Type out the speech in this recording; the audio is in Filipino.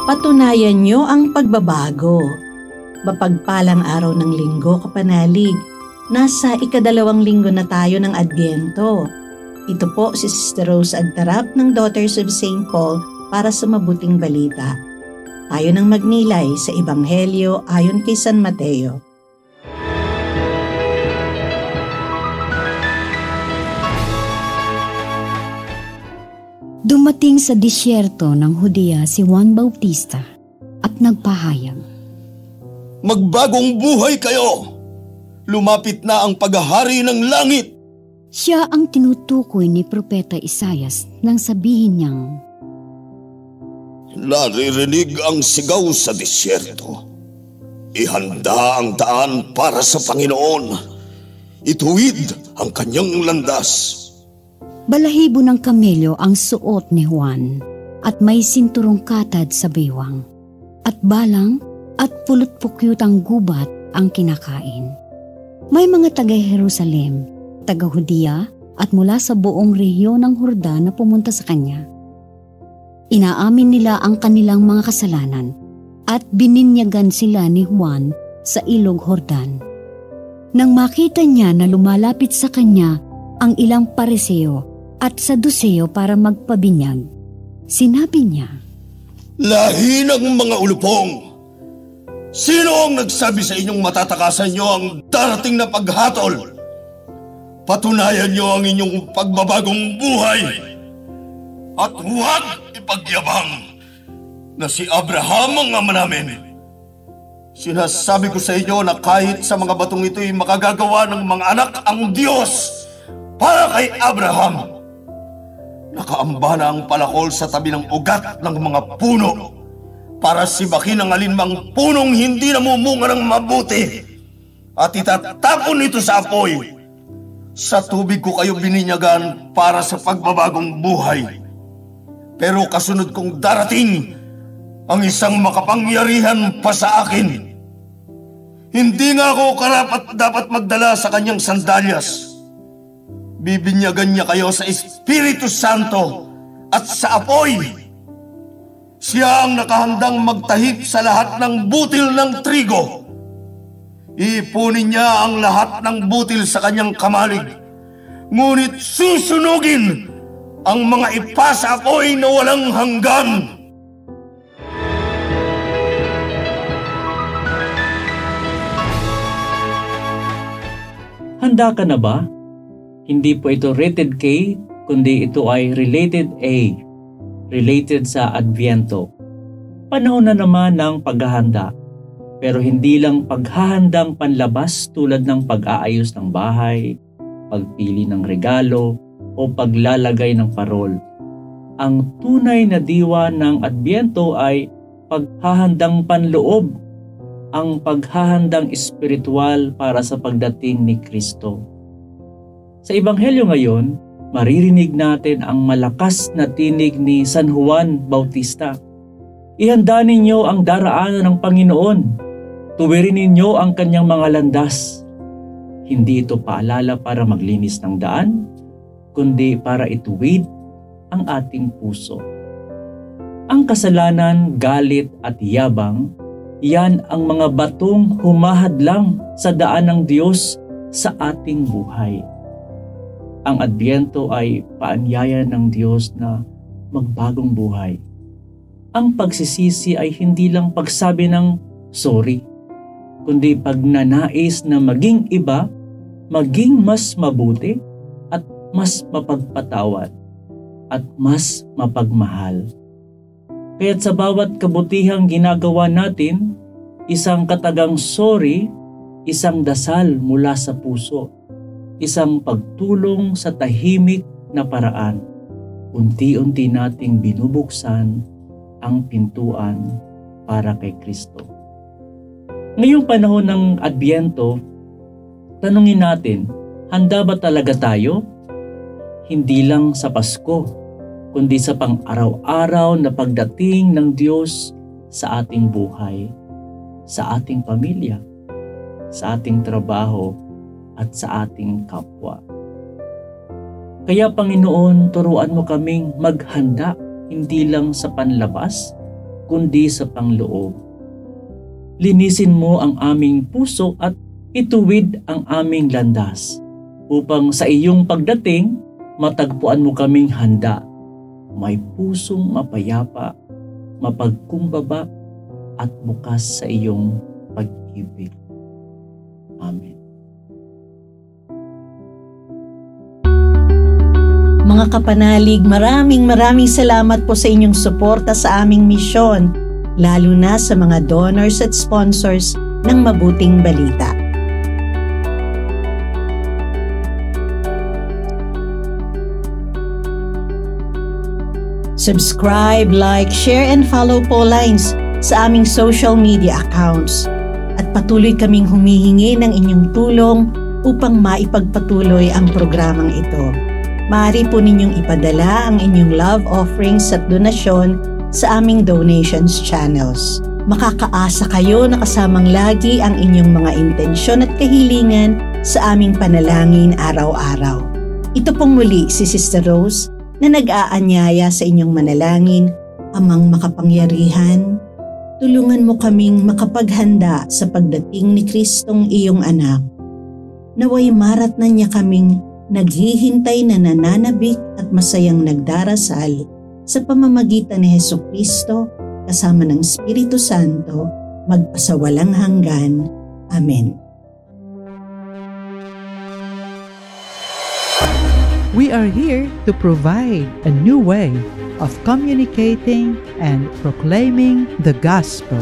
Patunayan niyo ang pagbabago. Mapagpalang araw ng linggo, kapanalig. Nasa ika-2 linggo na tayo ng Adbyento. Ito po si Sister Rose Agtarap ng Daughters of St. Paul para sa mabuting balita. Tayo nang magnilay sa Ebanghelyo ayon kay San Mateo. Dumating sa disyerto ng Judea si Juan Bautista at nagpahayag, "Magbagong buhay kayo! Lumapit na ang paghahari ng langit!" Siya ang tinutukoy ni Propeta Isaias nang sabihin niyang, "Naririnig ang sigaw sa disyerto. Ihanda ang daan para sa Panginoon. Ituwid ang kanyang landas." Balahibo ng kamelyo ang suot ni Juan at may sinturong katad sa baywang at balang at pulot-pukyut ang gubat ang kinakain. May mga taga-Jerusalem, taga-Judea at mula sa buong rehiyon ng Jordan na pumunta sa kanya. Inaamin nila ang kanilang mga kasalanan at bininyagan sila ni Juan sa ilog Jordan. Nang makita niya na lumalapit sa kanya ang ilang Pariseo at Saduseo para magpabinyag, sinabi niya, "Lahi ng mga ulupong! Sino ang nagsabi sa inyong matatakasan niyo ang darating na paghatol? Patunayan niyo ang inyong pagbabagong buhay at huwag ipagyabang na si Abraham ang ama namin. Sinasabi ko sa inyo na kahit sa mga batong ito'y makagagawa ng mga anak ang Diyos para kay Abraham. Nakaamba na ang palakol sa tabi ng ugat ng mga puno para sibakin ang alinmang punong hindi namumunga ng mabuti at itatapon ito sa apoy. Sa tubig ko kayo bininyagan para sa pagbabagong buhay. Pero kasunod kong darating ang isang makapangyarihan pa sa akin. Hindi nga ako karapat dapat magdala sa kanyang sandalyas. Bibinyagan niya kayo sa Espiritu Santo at sa apoy. Siya ang nakahandang magtahip sa lahat ng butil ng trigo. Ipunin niya ang lahat ng butil sa kanyang kamalig. Ngunit susunugin ang mga ipa sa apoy na walang hanggan." Handa ka na ba? Hindi po ito rated K, kundi ito ay related A, related sa Adbyento. Panahon na naman ng paghahanda, pero hindi lang paghahandang panlabas tulad ng pag-aayos ng bahay, pagpili ng regalo, o paglalagay ng parol. Ang tunay na diwa ng Adbyento ay paghahandang panloob, ang paghahandang espiritual para sa pagdating ni Kristo. Sa Ebanghelyo ngayon, maririnig natin ang malakas na tinig ni San Juan Bautista. Ihanda ninyo ang daraanan ng Panginoon. Tuwirin ninyo ang kanyang mga landas. Hindi ito paalala para maglinis ng daan, kundi para ituwid ang ating puso. Ang kasalanan, galit at yabang, yan ang mga batong humahadlang sa daan ng Diyos sa ating buhay. Ang Adbyento ay paanyaya ng Diyos na magbagong buhay. Ang pagsisisi ay hindi lang pagsabi ng sorry, kundi pagnanais na maging iba, maging mas mabuti at mas mapagpatawad at mas mapagmahal. Kaya't sa bawat kabutihang ginagawa natin, isang katagang sorry, isang dasal mula sa puso, isang pagtulong sa tahimik na paraan. Unti-unti nating binubuksan ang pintuan para kay Kristo. Ngayong panahon ng Adbyento, tanungin natin, handa ba talaga tayo? Hindi lang sa Pasko, kundi sa pang-araw-araw na pagdating ng Diyos sa ating buhay, sa ating pamilya, sa ating trabaho, at sa ating kapwa. Kaya Panginoon, turuan mo kaming maghanda, hindi lang sa panlabas, kundi sa pangloob. Linisin mo ang aming puso at ituwid ang aming landas, upang sa iyong pagdating, matagpuan mo kaming handa, may pusong mapayapa, mapagkumbaba, at bukas sa iyong pag-ibig. Amen. Mga kapanalig, maraming salamat po sa inyong suporta sa aming misyon, lalo na sa mga donors at sponsors ng Mabuting Balita. Subscribe, like, share, and follow po lines sa aming social media accounts. At patuloy kaming humihingi ng inyong tulong upang maipagpatuloy ang programang ito. Maaari po ninyong ipadala ang inyong love offerings at donasyon sa aming donations channels. Makakaasa kayo na kasamang lagi ang inyong mga intensyon at kahilingan sa aming panalangin araw-araw. Ito pong muli si Sister Rose na nag-aanyaya sa inyong manalangin. Amang makapangyarihan, tulungan mo kaming makapaghanda sa pagdating ni Kristong iyong anak. Naway maratnan niya kaming naghihintay na nananabik at masayang nagdarasal sa pamamagitan ni Hesukristo kasama ng Espiritu Santo magpasawalang hanggan. Amen. We are here to provide a new way of communicating and proclaiming the gospel.